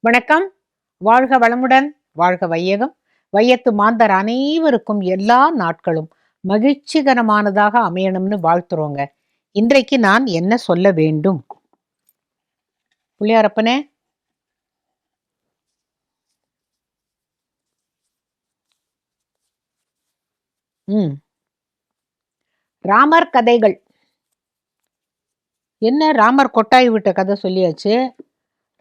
வணக்கம். வாழ்க வளமுடன். வாழ்க வையகம். வையத்து மாந்தர் அனைவருக்கும் எல்லா நாட்களும் மகிழ்ச்சிகரமானதாக அமையணும்னு வாழ்த்துறோங்க. இன்றைக்கு நான் என்ன சொல்ல வேண்டும்? புள்ளியாரப்பனே, ராமர் கதைகள். என்ன ராமர் கொட்டாய் விட்ட கதை சொல்லியாச்சு.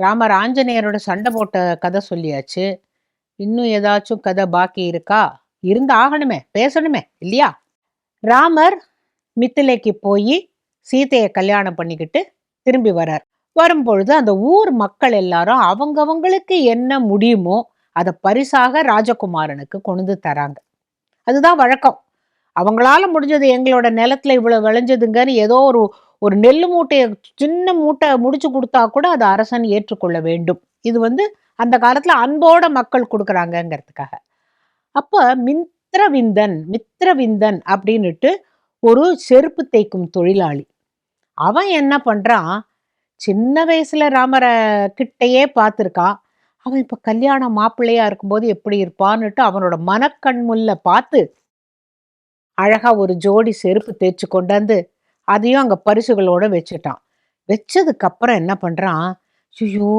ராமர் ஆஞ்சநேயரோட சண்டை போட்ட கதை சொல்லியாச்சு. இன்னும் ஏதாச்சும் கதை பாக்கி இருக்கா? இருந்து ஆகணுமே, பேசணுமே இல்லையா? ராமர் மித்திலைக்கு போய் சீதையை கல்யாணம் பண்ணிக்கிட்டு திரும்பி வரார். வரும்பொழுது அந்த ஊர் மக்கள் எல்லாரும் அவங்கவங்களுக்கு என்ன முடியுமோ அதை பரிசாக ராஜகுமாரனுக்கு கொண்டு தராங்க. அதுதான் வழக்கம். அவங்களால முடிஞ்சது, எங்களோட நிலத்துல இவ்வளவு விளைஞ்சதுங்கன்னு ஏதோ ஒரு ஒரு நெல்லு மூட்டையை, சின்ன மூட்டை முடிச்சு கொடுத்தா கூட அதை அரசன் ஏற்றுக்கொள்ள வேண்டும். இது அந்த காலத்துல அன்போட மக்கள் கொடுக்குறாங்கிறதுக்காக. அப்ப மித்திரவிந்தன் அப்படின்னுட்டு ஒரு செருப்பு தைக்கும் தொழிலாளி. அவன் என்ன பண்றான், சின்ன வயசுல ராமரை கிட்டையே பார்த்துருக்கான். அவன் இப்ப கல்யாண மாப்பிள்ளையா இருக்கும்போது எப்படி இருப்பான்னுட்டு அவனோட மனக்கண்முல்ல பார்த்து அழகா ஒரு ஜோடி செருப்பு தேய்ச்சி கொண்டாந்து அதையும் அங்க பரிசுகளோட வச்சுட்டான். வச்சதுக்கு அப்புறம் என்ன பண்றான், ஐயோ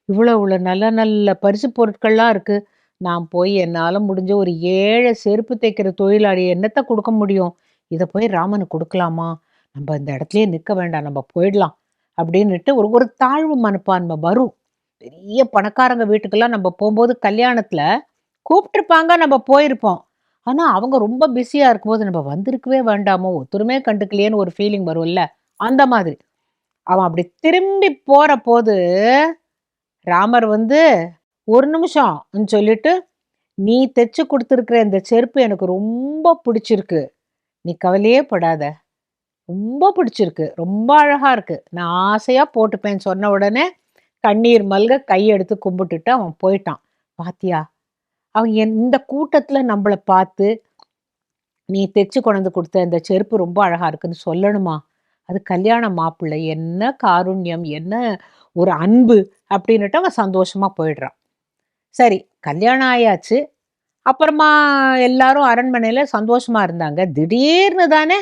இவ்வளவு நல்ல நல்ல பரிசு பொருட்கள்லாம் இருக்கு, நான் போய் என்னால முடிஞ்ச ஒரு ஏழை செருப்பு தைக்கிற தொழிலாளி என்னத்தை கொடுக்க முடியும், இதை போய் ராமனுக்கு கொடுக்கலாமா, நம்ம இந்த இடத்துலயே நிற்க வேண்டாம், நம்ம போயிடலாம் அப்படின்னுட்டு ஒரு ஒரு தாழ்வு மனப்பான்மை வரும். பெரிய பணக்காரங்க வீட்டுக்கெல்லாம் நம்ம போகும்போது கல்யாணத்துல கூப்பிட்டுருப்பாங்க, நம்ம போயிருப்போம். ஆனா அவங்க ரொம்ப பிஸியா இருக்கும்போது நம்ம வந்திருக்கவே வேண்டாமோ, ஒத்துருமே கண்டுக்கலையேன்னு ஒரு ஃபீலிங் வரும்ல. அந்த மாதிரி அவன் அப்படி திரும்பி போற போது ராமர் ஒரு நிமிஷம் சொல்லிட்டு, நீ தைச்சு கொடுத்துருக்கிற இந்த செருப்பு எனக்கு ரொம்ப பிடிச்சிருக்கு, நீ கவலையே படாத, ரொம்ப பிடிச்சிருக்கு, ரொம்ப அழகா இருக்கு, நான் ஆசையா போட்டுப்பேன்னு சொன்ன உடனே கண்ணீர் மல்க கையெடுத்து கும்பிட்டுட்டு அவன் போயிட்டான். பாத்தியா, அவன் இந்த கூட்டத்துல நம்மளை பார்த்து நீ தைச்சு கொண்டு கொடுத்த இந்த செருப்பு ரொம்ப அழகா இருக்குன்னு சொல்லணுமா? அது கல்யாண மாப்பிள்ளை, என்ன காருண்யம், என்ன ஒரு அன்பு அப்படின்னுட்டு அவன் சந்தோஷமா போயிடுறான். சரி, கல்யாணம் ஆயாச்சு. அப்புறமா எல்லாரும் அரண்மனையில சந்தோஷமா இருந்தாங்க. திடீர்னு தானே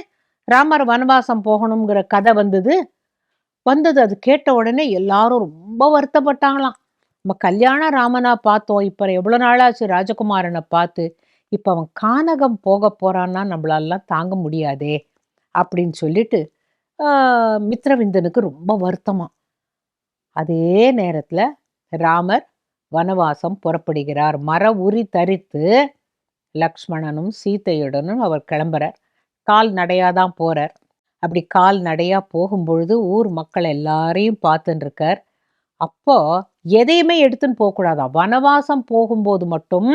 ராமர் வனவாசம் போகணுங்கிற கதை வந்தது. அது கேட்ட உடனே எல்லாரும் ரொம்ப வருத்தப்பட்டாங்களாம். நம்ம கல்யாண ராமனா பார்த்தோம், இப்ப எவ்வளவு நாளாச்சு ராஜகுமாரனை பார்த்து, இப்ப அவன் கானகம் போக போறான்னா நம்மளாலாம் தாங்க முடியாதே அப்படின்னு சொல்லிட்டு மித்திரவிந்தனுக்கு ரொம்ப வருத்தமா. அதே நேரத்துல ராமர் வனவாசம் புறப்படுகிறார். மர உரி தரித்து லக்ஷ்மணனும் சீதையுடனும் அவர் கிளம்புறார். கால் நடையாதான் போறார். அப்படி கால் நடையா போகும்பொழுது ஊர் மக்கள் எல்லாரையும் பார்த்துன்னு இருக்கார். அப்போ எதையுமே எடுத்துன்னு போகக்கூடாதான். வனவாசம் போகும்போது மட்டும்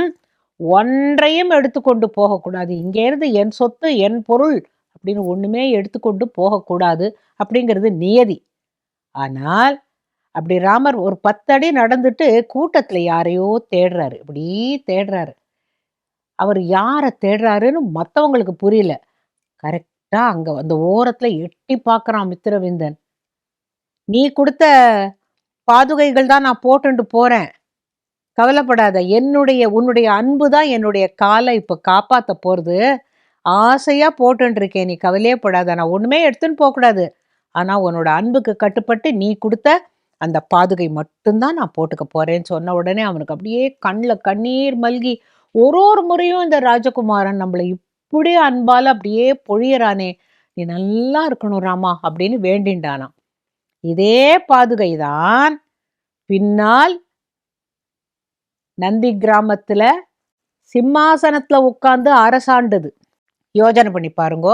ஒன்றையும் எடுத்துக்கொண்டு போகக்கூடாது. இங்கே இருந்து என் சொத்து என் பொருள் அப்படின்னு ஒண்ணுமே எடுத்துக்கொண்டு போகக்கூடாது அப்படிங்கிறது நியதி. ஆனால் அப்படி ராமர் ஒரு 10 அடி நடந்துட்டு கூட்டத்துல யாரையோ தேடுறாரு. இப்படி தேடுறாரு. அவர் யாரை தேடுறாருன்னு மற்றவங்களுக்கு புரியல. கரெக்டா அங்க அந்த ஓரத்துல எட்டி பார்க்கறான் மித்திரவிந்தன். நீ கொடுத்த பாதுகைகள் தான் நான் போட்டுண்டு போறேன், கவலைப்படாத, உன்னுடைய அன்பு தான் என்னுடைய காலை இப்ப காப்பாத்த போறது, ஆசையா போட்டுன்னு இருக்கேன், நீ கவலையே படாத, நான் ஒண்ணுமே எடுத்துன்னு போகக்கூடாது, ஆனா உன்னோட அன்புக்கு கட்டுப்பட்டு நீ கொடுத்த அந்த பாதுகை மட்டும்தான் நான் போட்டுக்க போறேன்னு சொன்ன உடனே அவனுக்கு அப்படியே கண்ணில் கண்ணீர் மல்கி, ஒரு முறையும் இந்த ராஜகுமாரன் நம்மளை இப்படியே அன்பால அப்படியே பொழியறானே, நீ நல்லா இருக்கணும் ராமா அப்படின்னு வேண்டின்டானாம். இதே பாதுகை தான் பின்னால் நந்தி கிராமத்துல சிம்மாசனத்துல உட்கார்ந்து அரசாண்டது. யோஜனை பண்ணி பாருங்கோ.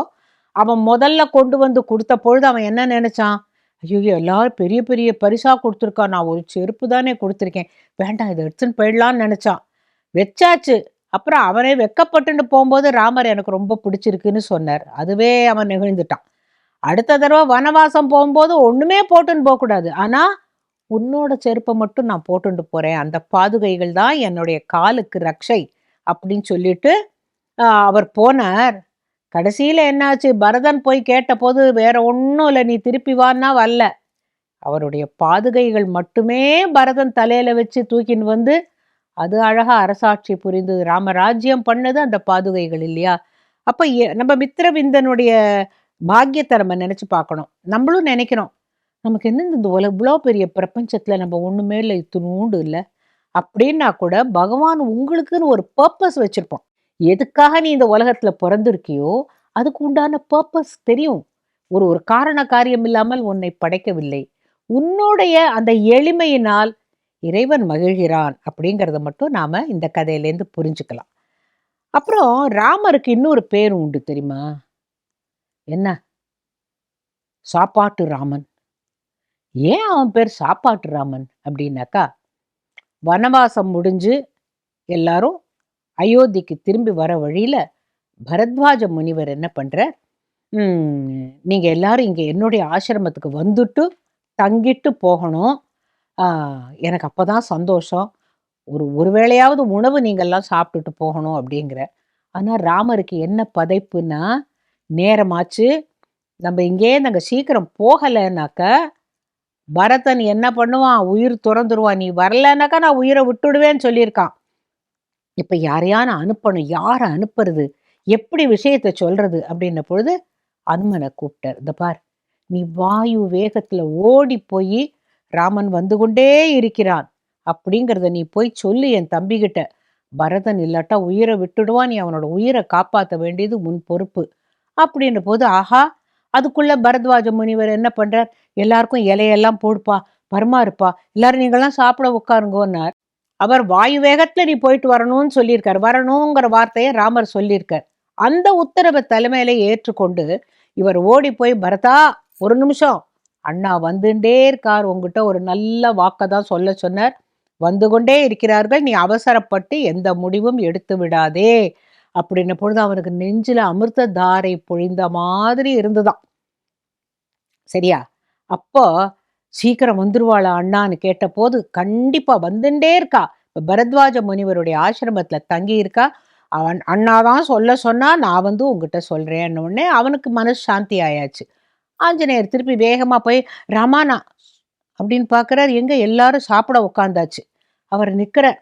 அவன் முதல்ல கொண்டு கொடுத்த பொழுது அவன் என்ன நினைச்சான், ஐயோ எல்லாரும் பெரிய பெரிய பரிசா கொடுத்துருக்கான், நான் ஒரு செருப்பு தானே கொடுத்துருக்கேன், வேண்டாம் இதை எடுத்துன்னு போயிடலான்னு நினைச்சான். வச்சாச்சு. அப்புறம் அவனே வெக்கப்பட்டுன்னு போகும்போது ராமர் எனக்கு ரொம்ப பிடிச்சிருக்குன்னு சொன்னார். அதுவே அவன் நெகிழ்ந்துட்டான். அடுத்த தடவை வனவாசம் போகும்போது ஒண்ணுமே போட்டுன்னு போகக்கூடாது, ஆனா உன்னோட செருப்பை மட்டும் நான் போட்டுண்டு போறேன், அந்த பாதுகைகள் தான் என்னுடைய காலுக்கு ரக்ஷை அப்படின்னு சொல்லிட்டு அவர் போனார். கடைசியில என்னாச்சு, பரதன் போய் கேட்ட போது வேற ஒன்றும் இல்லை, நீ திருப்பி வான்னா வரல, அவருடைய பாதுகைகள் மட்டுமே பரதன் தலையில வச்சு தூக்கின்னு வந்து அது அழகா அரசாட்சி புரிந்தது. ராமராஜ்யம் பண்ணது அந்த பாதுகைகள் இல்லையா? அப்ப நம்ம மித்திரவிந்தனுடைய பாக்கியத்தை நம்ம நினைச்சு பார்க்கணும். நம்மளும் நினைக்கிறோம், நமக்கு என்ன இந்த இவ்வளோ பெரிய பிரபஞ்சத்துல நம்ம ஒண்ணுமே இல்லை, இத்தினூண்டு இல்லை அப்படின்னா கூட பகவான் உங்களுக்குன்னு ஒரு பர்பஸ் வச்சிருப்போம். எதுக்காக நீ இந்த உலகத்துல பிறந்திருக்கியோ அதுக்கு உண்டான பர்பஸ் தெரியும். ஒரு ஒரு காரண காரியம் இல்லாமல் உன்னை படைக்கவில்லை. உன்னுடைய அந்த எளிமையினால் இறைவன் மகிழ்கிறான் அப்படிங்கிறத மட்டும் நாம இந்த கதையிலேருந்து புரிஞ்சுக்கலாம். அப்புறம் ராமருக்கு இன்னொரு பேர் உண்டு தெரியுமா? என்ன? சாப்பாட்டு ராமன். ஏன் அவன் பேர் சாப்பாட்டு ராமன் அப்படின்னாக்கா, வனவாசம் முடிஞ்சு எல்லாரும் அயோத்திக்கு திரும்பி வர வழியில பரத்வாஜ முனிவர் என்ன பண்ற, நீங்க எல்லாரும் இங்க என்னுடைய ஆசிரமத்துக்கு வந்துட்டு தங்கிட்டு போகணும். எனக்கு அப்பதான் சந்தோஷம். ஒரு வேளையாவது உணவு நீங்கள்லாம் சாப்பிட்டுட்டு போகணும் அப்படிங்கிற. ஆனா ராமருக்கு என்ன பதைப்புன்னா, நேரமாச்சு, நம்ம இங்கே நாங்க சீக்கிரம் போகலைன்னாக்க பரதன் என்ன பண்ணுவான், உயிர் துறந்துருவான். நீ வரலன்னாக்கா நான் உயிரை விட்டுடுவேன்னு சொல்லியிருக்கான். இப்ப யாரையான அனுப்பணும், யார அனுப்புறது, எப்படி விஷயத்த சொல்றது அப்படின்ன பொழுது அனுமனை கூப்பிட்டார். இந்த பார், நீ வாயு வேகத்துல ஓடி போய் ராமன் வந்து கொண்டே இருக்கிறான் அப்படிங்கிறத நீ போய் சொல்லு என் தம்பிகிட்ட. பரதன் இல்லாட்டா உயிரை விட்டுடுவான், நீ அவனோட உயிரை காப்பாற்ற வேண்டியது முன் பொறுப்பு அப்படின்ற போது, ஆஹா, அதுக்குள்ள பரத்வாஜ முனிவர் என்ன பண்றார், எல்லாருக்கும் இலையெல்லாம் போடுப்பா, பரிமாறுப்பா, எல்லாரும் நீங்கள்லாம் சாப்பிட உட்காருங்கன்னார். அவர் வாயு வேகத்துல நீ போயிட்டு வரணும்னு சொல்லியிருக்கார். வரணுங்கிற வார்த்தையை ராமர் சொல்லியிருக்கார். அந்த உத்தரவை தலைமையில ஏற்றுக்கொண்டு இவர் ஓடி போய், பரதா ஒரு நிமிஷம், அண்ணா வந்துட்டே இருக்கார், உங்ககிட்ட ஒரு நல்ல வாக்கை தான் சொல்ல சொன்னார், வந்து கொண்டே இருக்கிறார்கள், நீ அவசரப்பட்டு எந்த முடிவும் எடுத்து விடாதே அப்படின்ன பொழுது அவனுக்கு நெஞ்சில அமிர்த தாரை பொழிந்த மாதிரி இருந்துதான். சரியா? அப்போ சீக்கிரம் வந்துருவாளா அண்ணான்னு கேட்ட போது, கண்டிப்பா வந்துட்டே இருக்கா, இப்ப பரத்வாஜ முனிவருடைய ஆசிரமத்துல தங்கி இருக்கா, அவன் அண்ணாதான் சொல்ல சொன்னா, நான் வந்து உங்ககிட்ட சொல்றேன்னு உடனே அவனுக்கு மனசு சாந்தி ஆயாச்சு. ஆஞ்சநேயர் திருப்பி வேகமா போய், ராமானா அப்படின்னு பாக்குறார், எங்க எல்லாரும் சாப்பிட உட்காந்தாச்சு. அவர் நிக்கிறார்.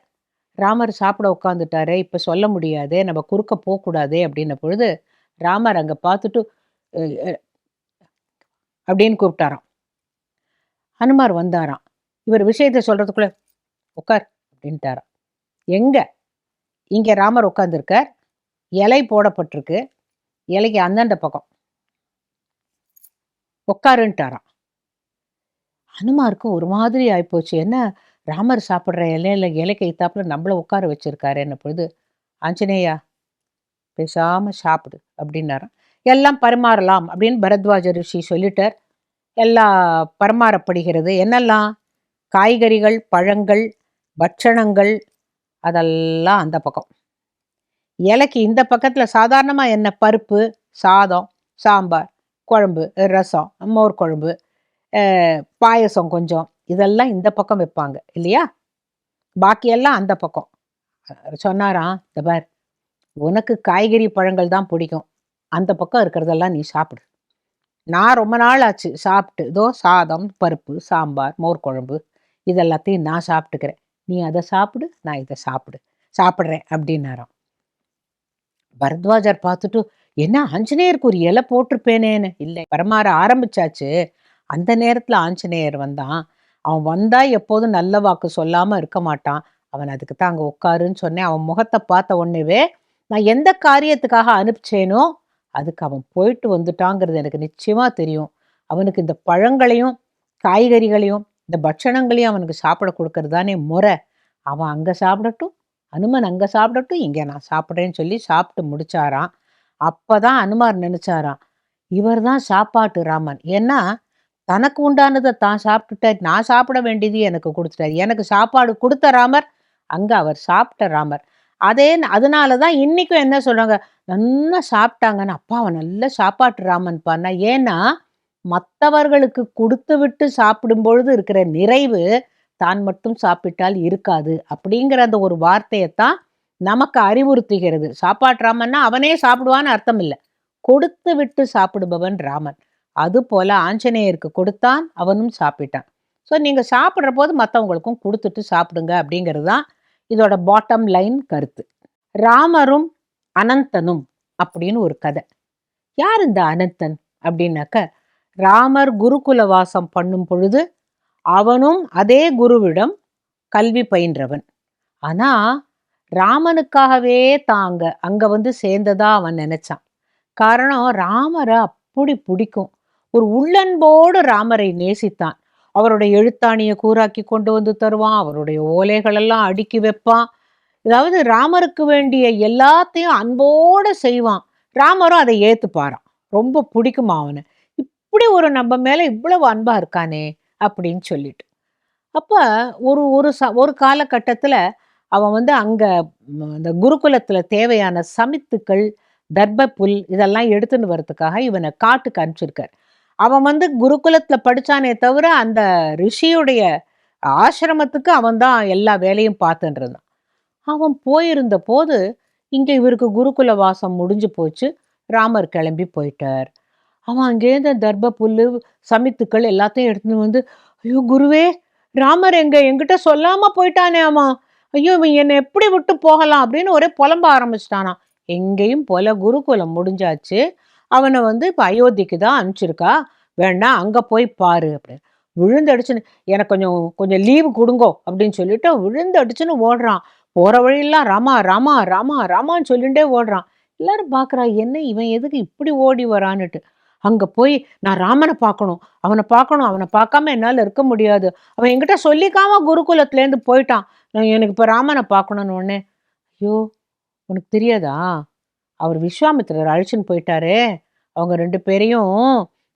ராமர் சாப்பிட உட்காந்துட்டாரு, இப்ப சொல்ல முடியாது, நம்ம குறுக்க போகக்கூடாதே அப்படின்ன பொழுது ராமர் அங்க பார்த்துட்டு அப்படின்னு கூப்பிட்டாராம். ஹனுமார் வந்தாராம். இவர் விஷயத்த சொல்றதுக்குள்ள, உட்கார் அப்படின்ட்டாராம். எங்க? இங்க ராமர் உட்கார்ந்துருக்கார், இலை போடப்பட்டிருக்கு, இலைக்கு அந்தண்ட பக்கம் உட்காருன்ட்டாராம். ஹனுமாருக்கு ஒரு மாதிரி ஆயிப்போச்சு. என்ன, ராமர் சாப்பிட்ற இலையில இலைக்கு எய்த்தாப்புல நம்மள உட்கார வச்சிருக்காரு என்ன பொழுது, ஆஞ்சநேயா பேசாம சாப்பிடு அப்படின்னாராம். எல்லாம் பரிமாறலாம் அப்படின்னு பரத்வாஜ ரிஷி சொல்லிட்டார். எல்லாம் பரிமாறப்படுகிறது. என்னெல்லாம்? காய்கறிகள், பழங்கள், பட்சணங்கள், அதெல்லாம் அந்த பக்கம். இலைக்கு இந்த பக்கத்துல சாதாரணமா என்ன, பருப்பு, சாதம், சாம்பார், குழம்பு, ரசம், மோர் குழம்பு, பாயசம் கொஞ்சம், இதெல்லாம் இந்த பக்கம் வைப்பாங்க இல்லையா? பாக்கியெல்லாம் அந்த பக்கம். சொன்னாராம், இந்த பார், உனக்கு காய்கறி பழங்கள் தான் பிடிக்கும், அந்த பக்கம் இருக்கிறதெல்லாம் நீ சாப்பிடு. நான் ரொம்ப நாள் ஆச்சு சாப்பிட்டு, இதோ சாதம், பருப்பு, சாம்பார், மோர் குழம்பு, இதெல்லாத்தையும் நான் சாப்பிட்டுக்கிறேன், நீ அதை சாப்பிடு, நான் இதை சாப்பிட்றேன் அப்படின்னாராம். பரத்வாஜர் பார்த்துட்டு, என்ன ஆஞ்சநேயருக்கு ஒரு இலை போட்டிருப்பேனேன்னு. இல்லை, பரமாற ஆரம்பிச்சாச்சு. அந்த நேரத்துல ஆஞ்சநேயர் வந்தான். அவன் வந்தா எப்போதும் நல்ல வாக்கு சொல்லாம இருக்க மாட்டான். அவன் அதுக்கு தான் அங்க உட்காருன்னு சொன்னேன். அவன் முகத்தை பார்த்த உடனேவே நான் எந்த காரியத்துக்காக அனுப்பிச்சேனோ அதுக்கு அவன் போயிட்டு வந்துட்டாங்கிறது எனக்கு நிச்சயமா தெரியும். அவனுக்கு இந்த பழங்களையும் காய்கறிகளையும் இந்த பட்சணங்களையும் அவனுக்கு சாப்பிட கொடுக்கறது தானே முறை. அவன் அங்க சாப்பிடட்டும், அனுமன் அங்க சாப்பிடட்டும், இங்க நான் சாப்பிட்றேன்னு சொல்லி சாப்பிட்டு முடிச்சாராம். அப்பதான் அனுமார் நினைச்சாராம், இவர் தான் சாப்பாட்டு ராமன். ஏன்னா தனக்கு உண்டானதை தான் சாப்பிட்டுட்டார், நான் சாப்பிட வேண்டியது எனக்கு கொடுத்துட்டார். எனக்கு சாப்பாடு கொடுத்த ராமர், அங்க அவர் சாப்பிட்ட ராமர். அதனாலதான் இன்னைக்கும் என்ன சொல்றாங்க, நல்லா சாப்பிட்டாங்கன்னு, அப்பா அவன் நல்ல சாப்பாட்டு ராமன் பான்னா. ஏன்னா மற்றவர்களுக்கு கொடுத்து விட்டு சாப்பிடும் பொழுது இருக்கிற நிறைவு தான் மட்டும் சாப்பிட்டால் இருக்காது அப்படிங்கிற அந்த ஒரு வார்த்தையைத்தான் நமக்கு அறிவுறுத்துகிறது. சாப்பாட்டு ராமன்னா அவனே சாப்பிடுவான்னு அர்த்தம் இல்லை, கொடுத்து விட்டு சாப்பிடுபவன் ராமன். அது போல ஆஞ்சநேயருக்கு கொடுத்தான், அவனும் சாப்பிட்டான். ஸோ நீங்க சாப்பிடுற போது மற்றவங்களுக்கும் கொடுத்துட்டு சாப்பிடுங்க அப்படிங்கிறது தான் இதோட பாட்டம் லைன் கருத்து. ராமரும் அனந்தனும் அப்படின்னு ஒரு கதை. யார் இந்த அனந்தன் அப்படின்னாக்க, ராமர் குருகுல வாசம் பண்ணும் பொழுது அவனும் அதே குருவிடம் கல்வி பயின்றவன். ஆனா ராமனுக்காகவே தாங்க அங்க வந்து சேர்ந்ததா அவன் நினைச்சான். காரணம், ராமரை அப்படி பிடிக்கும். ஒரு உள்ளன்போடு ராமரை நேசித்தான். அவருடைய எழுத்தாணியை கூராக்கி கொண்டு வந்து தருவான், அவருடைய ஓலைகள் எல்லாம் அடுக்கி வைப்பான். அதாவது ராமருக்கு வேண்டிய எல்லாத்தையும் அன்போடு செய்வான். ராமரும் அதை ஏத்துப்பாராம். ரொம்ப பிடிக்குமா அவனை. இப்படி ஒரு நம்ம மேல இவ்வளவு அன்பா இருக்கானே அப்படின்னு சொல்லிட்டு. அப்ப ஒரு ஒரு ஒரு காலகட்டத்துல அவன் வந்து அங்க அந்த குருகுலத்துல தேவையான சமித்துக்கள், தர்ப புல் இதெல்லாம் எடுத்துன்னு வரதுக்காக இவனை காட்டுக்கு அனுப்பிச்சிருக்கார். அவன் வந்து குருகுலத்துல படிச்சானே தவிர அந்த ரிஷியுடைய ஆசிரமத்துக்கு அவன் தான் எல்லா வேலையும் பார்த்துட்டு இருந்தான். அவன் போயிருந்த போது இங்க இவருக்கு குருகுல வாசம் முடிஞ்சு போச்சு. ராமர் கிளம்பி போயிட்டார். அவன் அங்கேருந்து தர்ப புல்லு, சமித்துக்கள் எல்லாத்தையும் எடுத்துன்னு வந்து, ஐயோ குருவே, ராமர் என்கிட்ட சொல்லாம போயிட்டானே அவன். ஐயோ இவன் என்னை எப்படி விட்டு போகலாம் அப்படின்னு ஒரே புலம்ப ஆரம்பிச்சிட்டானாம். எங்கேயும் போல, குருகுலம் முடிஞ்சாச்சு. அவனை வந்து இப்போ அயோத்திக்கு தான் அனுப்பிச்சிருக்கா, வேண்டாம் அங்கே போய் பாரு அப்படின்னு. விழுந்தடிச்சுன்னு, எனக்கு கொஞ்சம் கொஞ்சம் லீவு கொடுங்கோ அப்படின்னு சொல்லிட்டு விழுந்தடிச்சுன்னு ஓடுறான். போகிற வழியெல்லாம் ராமா ராமா ராமா ராமான்னு சொல்லிகிட்டே ஓடுறான். எல்லாரும் பார்க்குறா, என்ன இவன் எதுக்கு இப்படி ஓடி வரான்னுட்டு. அங்கே போய் நான் ராமனை பார்க்கணும், அவனை பார்க்கணும், அவனை பார்க்காம என்னால் இருக்க முடியாது. அவன் என்கிட்ட சொல்லிக்காம குருகுலத்துலேருந்து போயிட்டான். நான் எனக்கு இப்போ ராமனை பார்க்கணுன்னு உடனே, ஐயோ உனக்கு தெரியாதா, அவர் விஸ்வாமித்திரர் அழிச்சுன்னு போயிட்டாரே. அவங்க 2 பேரையும்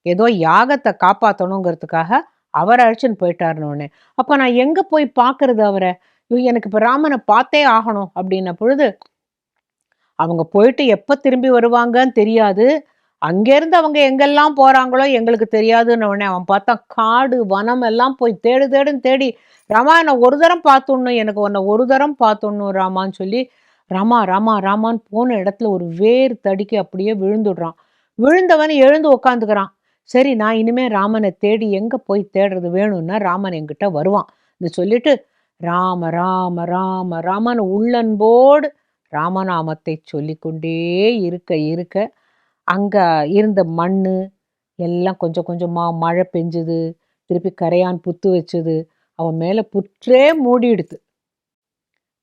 ஏதோ யாகத்தை காப்பாற்றணுங்கிறதுக்காக அவர் அழிச்சுன்னு போயிட்டாருன்னு உடனே, அப்போ நான் எங்கே போய் பார்க்கறது அவரை? எனக்கு இப்போ ராமனை பார்த்தே ஆகணும் அப்படின்ன பொழுது, அவங்க போயிட்டு எப்போ திரும்பி வருவாங்கன்னு தெரியாது. அங்கேருந்து அவங்க எங்கெல்லாம் போகிறாங்களோ எங்களுக்கு தெரியாதுன்னு உடனே அவன் பார்த்தா காடு வனம் எல்லாம் போய் தேடு தேடுன்னு தேடி, ராமா என்னை ஒரு தரம் பார்த்துடணும், எனக்கு உன்னை ஒரு தரம் பார்த்துடணும் ராமான்னு சொல்லி ராமா ராமா ராமான்னு போன இடத்துல ஒரு வேர் தடிக்கி அப்படியே விழுந்துடுறான். விழுந்தவன் எழுந்து உக்காந்துக்கிறான். சரி, நான் இனிமேல் ராமனை தேடி எங்கே போய் தேடுறது, வேணும்னா ராமன் என்கிட்ட வருவான் இது சொல்லிட்டு ராம ராம ராம ராமன் உள்ளன்போடு ராமநாமத்தை சொல்லிக்கொண்டே இருக்க இருக்க அங்க இருந்த மண்ணு எல்லாம் கொஞ்சம் கொஞ்சமா மழை பெஞ்சுது. திருப்பி கரையான் புத்து வச்சுது. அவன் மேல புற்றே மூடிடுது.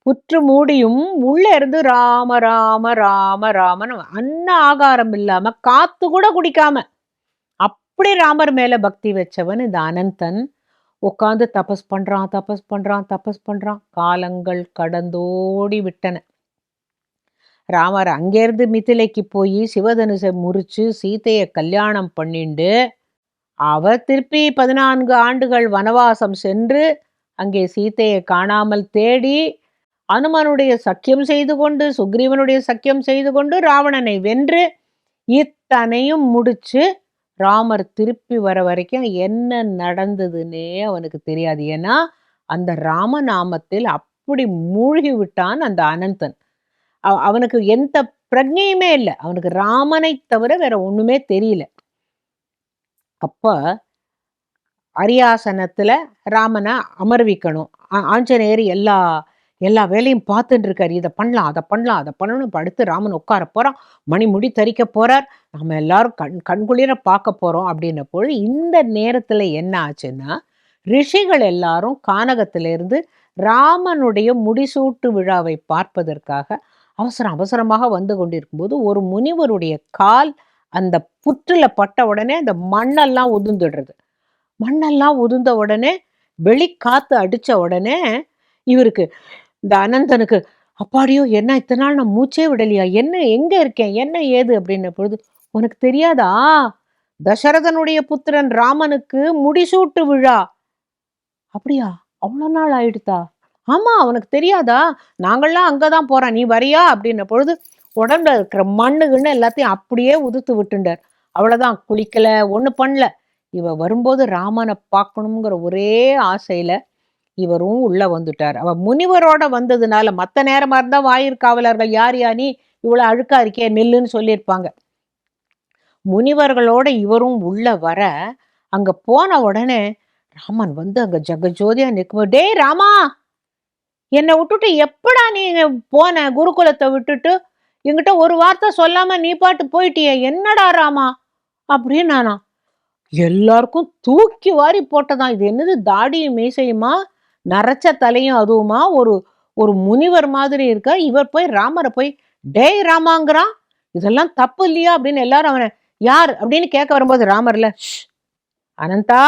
புற்று மூடியும் உள்ள இருந்து ராம ராம ராம ராமன் அன்ன ஆகாரம் இல்லாம காத்து கூட குடிக்காம அப்படி ராமர் மேல பக்தி வச்சவன் இந்த அனந்தன். உட்காந்து தபஸ் பண்றான் தபஸ் பண்றான் தபஸ் பண்றான். காலங்கள் கடந்தோடி விட்டன. ராமர் அங்கேருந்து மிதிலைக்கு போய் சிவதனுசை முறிச்சு சீதையை கல்யாணம் பண்ணிண்டு அவர் திருப்பி 14 ஆண்டுகள் வனவாசம் சென்று அங்கே சீதையை காணாமல் தேடி அனுமனுடைய சக்கியம் செய்து கொண்டு சுக்ரீவனுடைய சக்கியம் செய்து கொண்டு ராவணனை வென்று இத்தனையும் முடிச்சு ராமர் திருப்பி வர வரைக்கும் என்ன நடந்ததுன்னே அவனுக்கு தெரியாது. ஏன்னா அந்த ராமநாமத்தில் அப்படி மூழ்கி விட்டான் அந்த அனந்தன். அவனுக்கு எந்த பிரஜையுமே இல்லை. அவனுக்கு ராமனை தவிர வேற ஒண்ணுமே தெரியல. அப்ப அரியாசனத்துல ராமனை அமர்விக்கணும். ஆஞ்சநேயர் எல்லா எல்லா வேலையும் பார்த்துட்டு இருக்காரு. இதை பண்ணலாம் அதை பண்ணலாம் அதை பண்ணணும். அடுத்து ராமன் உட்கார போறான், மணிமுடி தரிக்க போறார், நம்ம எல்லாரும் கண்குளிர பார்க்க போறோம் அப்படின்ன பொழுது இந்த நேரத்துல என்ன ஆச்சுன்னா, ரிஷிகள் எல்லாரும் கானகத்திலிருந்து ராமனுடைய முடிசூட்டு விழாவை பார்ப்பதற்காக அவசரமாக வந்து கொண்டிருக்கும்போது ஒரு முனிவருடைய கால் அந்த புற்றுல பட்ட உடனே அந்த மண்ணெல்லாம் உதிர்ந்துடுறது. மண்ணெல்லாம் உதிர்ந்த உடனே வெளிக்காத்து அடிச்ச உடனே இவருக்கு இந்த அனந்தனுக்கு, அப்பாடியோ என்ன இத்தனை நாள் நான் மூச்சே விடலையா, என்ன எங்க இருக்கேன் என்ன ஏது அப்படின்ன பொழுது, உனக்கு தெரியாதா தசரதனுடைய புத்திரன் ராமனுக்கு முடிசூட்டு விழா? அப்படியா, அவ்வளோ நாள் ஆயிடுதா? ஆமா, அவனுக்கு தெரியாதா, நாங்கள்லாம் அங்கதான் போறோம், நீ வரியா அப்படின்ன பொழுது உடம்புல இருக்கிற மண்ணுக்குன்னு எல்லாத்தையும் அப்படியே உதுத்து விட்டுண்டார். அவ்வளவுதான், குளிக்கல ஒண்ணு பண்ணல. இவ வரும்போது ராமனை பார்க்கணுங்கிற ஒரே ஆசையில இவரும் உள்ள வந்துட்டார். அவ முனிவரோட வந்ததுனால, மற்ற நேரமா இருந்தா வாயிற்காவலர்கள் யார் யா நீ இவ்வளவு அழுக்கா இருக்கே நில்லுன்னு சொல்லியிருப்பாங்க. முனிவர்களோட இவரும் உள்ள வர, அங்க போன உடனே ராமன் வந்து அங்க ஜெகஜோதியா நிற்கும். டேய் ராமா, என்னை விட்டுட்டு எப்படா நீ போன குருகுலத்தை விட்டுட்டு? என்கிட்ட ஒரு வார்த்தை சொல்லாம நீ பாட்டு போயிட்டிய, என்னடா ராமா அப்படின்னு நானா. எல்லாருக்கும் தூக்கி வாரி போட்டதான். இது என்னது தாடியும் மீசையுமா, நரைச்ச தலையும் அதுவுமா, ஒரு ஒரு முனிவர் மாதிரி இருக்க, இவர் போய் ராமரை போய் டேய் ராமாங்கிறான், இதெல்லாம் தப்பு இல்லையா அப்படின்னு எல்லாரும் அவனை யார் அப்படின்னு கேட்க வரும்போது ராமர்ல அனந்தா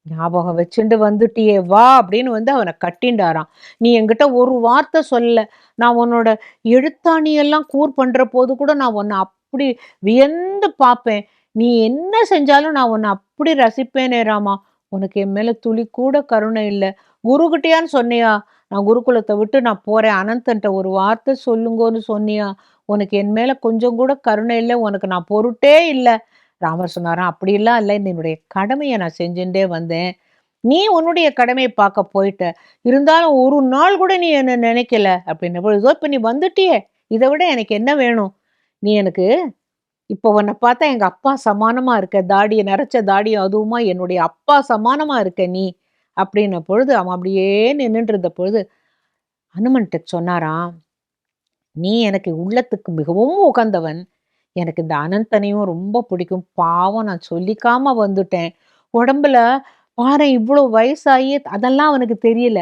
ஞாபகம் வச்சுட்டு வந்துட்டியே வா அப்படின்னு வந்து அவனை கட்டிண்டாராம். நீ என்கிட்ட ஒரு வார்த்தை சொல்ல, நான் உன்னோட எழுத்தாணியெல்லாம் கூர் பண்ற போது கூட நான் உன்னை அப்படி வியந்து பார்ப்பேன். நீ என்ன செஞ்சாலும் நான் உன்னை அப்படி ரசிப்பேனே ராமா. உனக்கு என் மேல துளி கூட கருணை இல்லை. குருகிட்டையான்னு சொன்னியா? நான் குருகுலத்தை விட்டு நான் போறேன், அனந்தன்ட்ட ஒரு வார்த்தை சொல்லுங்கன்னு சொன்னியா? உனக்கு என் மேல கொஞ்சம் கூட கருணை இல்லை, உனக்கு நான் பொருட்டே இல்லை. ராமர் சொன்னாராம், அப்படிலாம் இல்லை, என்னுடைய கடமையை நான் செஞ்சுட்டே வந்தேன். நீ உன்னுடைய கடமையை பார்க்க போயிட்ட, இருந்தாலும் ஒரு நாள் கூட நீ என்ன நினைக்கல அப்படின்ன பொழுது, இப்ப நீ வந்துட்டியே, இதை விட எனக்கு என்ன வேணும்? நீ எனக்கு இப்போ உன்னை பார்த்தா எங்க அப்பா சமானமா இருக்க, தாடியை நரைச்ச தாடியும் அதுவுமா என்னுடைய அப்பா சமானமா இருக்க நீ அப்படின்ன பொழுது அவன் அப்படியே நின்றுட்டு இருந்த பொழுது அனுமன்ட்டு சொன்னாராம், நீ எனக்கு உள்ளத்துக்கு மிகவும் உகந்தவன். எனக்கு இந்த அனந்தனையும் ரொம்ப பிடிக்கும். பாவம், நான் சொல்லிக்காம வந்துட்டேன். உடம்புல பாரு இவ்வளோ வயசாகி அதெல்லாம் அவனுக்கு தெரியல.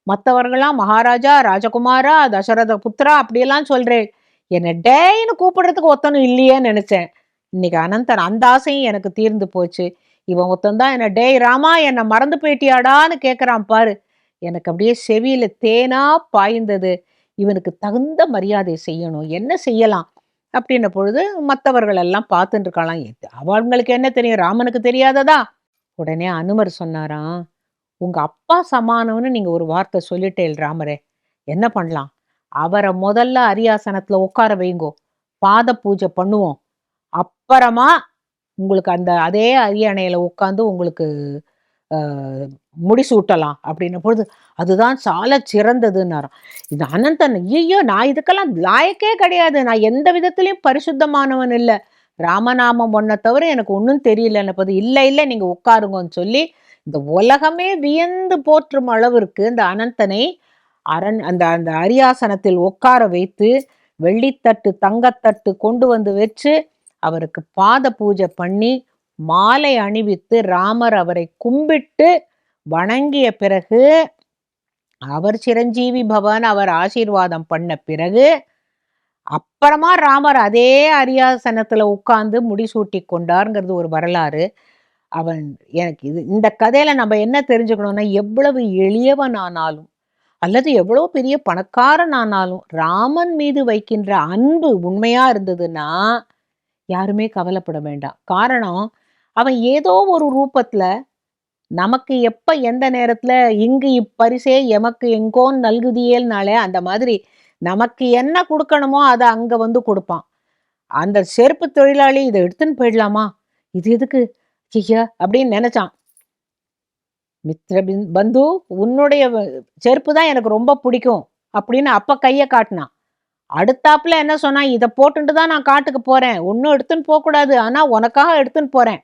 மற்றவர்கள்லாம் மகாராஜா, ராஜகுமாரா, தசரத புத்திரா அப்படியெல்லாம் சொல்றேன். என்னை டேன்னு கூப்பிடுறதுக்கு ஒத்தனும் இல்லையேன்னு நினைச்சேன். இன்னைக்கு அனந்தன் அந்த ஆசையும் எனக்கு தீர்ந்து போச்சு. இவன் ஒருத்தந்தான் என்ன டேய் ராமா என்னை மறந்து போயிட்டியாடான்னு கேட்குறான் பாரு. எனக்கு அப்படியே செவியில தேனா பாய்ந்தது. இவனுக்கு தகுந்த மரியாதை செய்யணும், என்ன செய்யலாம் அப்படின்ன பொழுது மற்றவர்கள் எல்லாம் பார்த்துட்டு இருக்கலாம். அவங்களுக்கு என்ன தெரியும், ராமனுக்கு தெரியாததா? உடனே அனுமர் சொன்னாராம், உங்க அப்பா சமானம்னு நீங்க ஒரு வார்த்தை சொல்லிட்டேன் ராமரே, என்ன பண்ணலாம்? அவரை முதல்ல அரியாசனத்துல உட்கார வைங்கோ, பாத பூஜை பண்ணுவோம். அப்புறமா உங்களுக்கு அந்த அதே அரியணையில உட்காந்து உங்களுக்கு முடிசூட்டலாம் அப்படின்ன பொழுது அதுதான் சால சிறந்ததுன்னாராம். இது அனந்தன், ஐயோ நான் இதுக்கெல்லாம் லாயக்கே கிடையாது, நான் எந்த விதத்திலையும் பரிசுத்தமானவன் இல்லை, ராமநாமம் ஒன்றை தவிர எனக்கு ஒன்றும் தெரியலன்னு போது, இல்லை இல்லை நீங்க உட்காருங்கன்னு சொல்லி இந்த உலகமே வியந்து போற்றும் அளவிற்கு இந்த அனந்தனை அந்த அந்த அரியாசனத்தில் உட்கார வைத்து வெள்ளித்தட்டு தங்கத்தட்டு கொண்டு வந்து வச்சு அவருக்கு பாத பூஜை பண்ணி மாலை அணிவித்து ராமர் அவரை கும்பிட்டு வணங்கிய பிறகு, அவர் சிரஞ்சீவி பவன் அவர் ஆசீர்வாதம் பண்ண பிறகு அப்புறமா ராமர் அதே அரியாசனத்துல உட்கார்ந்து முடிசூட்டி கொண்டாருங்கிறது ஒரு வரலாறு. அவன் எனக்கு இந்த கதையில நம்ம என்ன தெரிஞ்சுக்கணும்னா, எவ்வளவு எளியவன் ஆனாலும் அல்லது எவ்வளவு பெரிய பணக்காரன் ஆனாலும் ராமன் மீது வைக்கின்ற அன்பு உண்மையா இருந்ததுன்னா யாருமே கவலைப்பட வேண்டாம். காரணம், அவன் ஏதோ ஒரு ரூபத்துல நமக்கு எப்ப எந்த நேரத்துல இங்கு இப்பரிசே எமக்கு எங்கோன் நல்குதியேல்னாலே அந்த மாதிரி நமக்கு என்ன கொடுக்கணுமோ அதை அங்க வந்து கொடுப்பான். அந்த செருப்பு தொழிலாளி இதை எடுத்துன்னு போயிடலாமா, இது எதுக்கு ஐயா அப்படின்னு நினைச்சான். மித்ர பந்து, உன்னுடைய செருப்பு தான் எனக்கு ரொம்ப பிடிக்கும் அப்படின்னு அப்ப கைய காட்டினான். அடுத்தாப்புல என்ன சொன்னா, இதை போட்டுட்டு தான் நான் காட்டுக்கு போறேன், ஒன்னும் எடுத்துன்னு போக கூடாது, ஆனா உனக்காக எடுத்துன்னு போறேன்.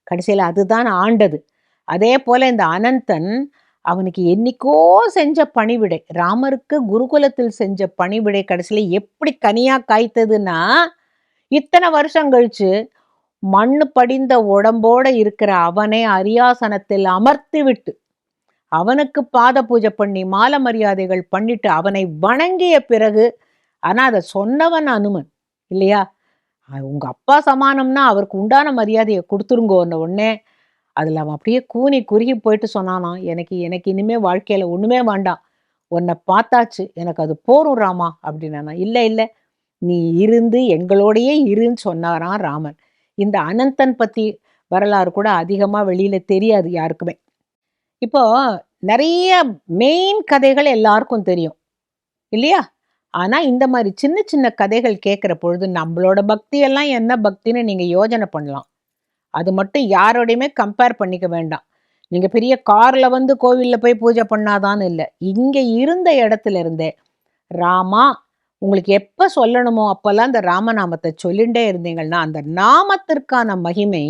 கடைசியில அதுதான் ஆண்டது. அதே போல இந்த அனந்தன் அவனுக்கு என்னைக்கோ செஞ்ச பணிவிடை, ராமருக்கு குருகுலத்தில் செஞ்ச பணிவிடை கடைசியில எப்படி கனியா காய்த்ததுன்னா, இத்தனை வருஷம் கழிச்சு மண்ணு படிந்த உடம்போட இருக்கிற அவனை அரியாசனத்தில் அமர்த்தி விட்டு அவனுக்கு பாத பூஜை பண்ணி மாலை மரியாதைகள் பண்ணிட்டு அவனை வணங்கிய பிறகு, ஆனா அதை சொன்னவன் அனுமன் இல்லையா? உங்க அப்பா சமானம்னா அவருக்கு உண்டான மரியாதையை கொடுத்துருங்கோன்ன உடனே அதுல அவன் அப்படியே கூனி குறுகி போயிட்டு சொன்னானா, எனக்கு எனக்கு இனிமே வாழ்க்கையில ஒண்ணுமே வேண்டாம், உன்னை பார்த்தாச்சு, எனக்கு அது போரும் ராமா அப்படின்னா. இல்லை இல்லை நீ இருந்து எங்களோடையே இருன்னு சொன்னாராம் ராமன். இந்த அனந்தன் பத்தி வரலாறு கூட அதிகமா வெளியில தெரியாது யாருக்குமே. இப்போ நிறைய மெயின் கதைகள் எல்லாருக்கும் தெரியும் இல்லையா? ஆனா இந்த மாதிரி சின்ன சின்ன கதைகள் கேட்கிற பொழுது நம்மளோட பக்தி எல்லாம் என்ன பக்தின்னு நீங்க யோஜனை பண்ணலாம். அது மட்டும் யாரோடையுமே கம்பேர் பண்ணிக்க வேண்டாம். நீங்க பெரிய கார்ல வந்து கோவில்ல போய் பூஜை பண்ணாதான்னு இல்லை, இங்க இருந்த இடத்துல இருந்தே ராமா உங்களுக்கு எப்ப சொல்லணுமோ அப்பல்லாம் அந்த ராமநாமத்தை சொல்லிண்டே இருந்தீங்கன்னா, அந்த நாமத்திற்கான மகிமை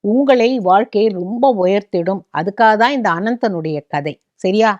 உங்களை வாழ்க்கையை ரொம்ப உயர்த்திடும். அதுக்காக தான் இந்த அனந்தனுடைய கதை. சரியா?